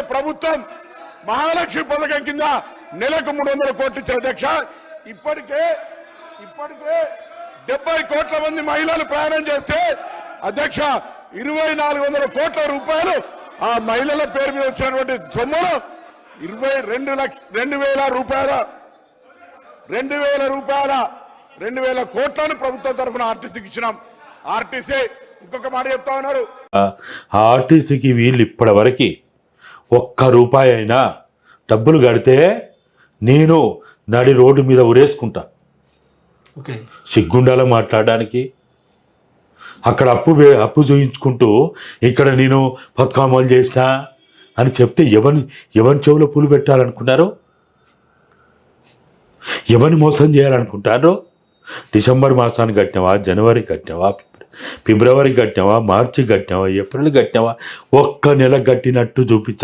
ప్రభుత్వం మహాలక్ష్మి పథకం కింద నెలకు 300 కోట్లు ఇచ్చారు అధ్యక్ష. ఇప్పటికే 70 కోట్ల మంది మహిళలు ప్రయాణం చేస్తే అధ్యక్ష 2400 కోట్ల రూపాయలు ఆ మహిళల పేరు మీద వచ్చినటువంటి సొమ్మును 2,000 కోట్లను ప్రభుత్వం తరఫున ఆర్టీసీకి ఇచ్చినాం. ఆర్టీసీ ఇంకొక మాట చెప్తా ఉన్నారు, ఆర్టీసీకి వీళ్ళు ఇప్పటి వరకు ₹1 అయినా డబ్బులు కడితే నేను నడి రోడ్డు మీద ఉరేసుకుంటా. సిగ్గుండాల మాట్లాడడానికి. అక్కడ అప్పు చూయించుకుంటూ ఇక్కడ నేను పథకం అమలు చేసినా అని చెప్తే ఎవరి చెవులో పూలు పెట్టాలనుకున్నారు? ఎవరిని మోసం చేయాలనుకుంటారో? డిసెంబర్ మాసానికి కట్టినావా, జనవరి కట్టినావా, ఫిబ్రవరి కట్టినావా, మార్చి కట్టినావా, ఏప్రిల్ కట్టినావా? ఒక్క నెల కట్టినట్టు చూపించ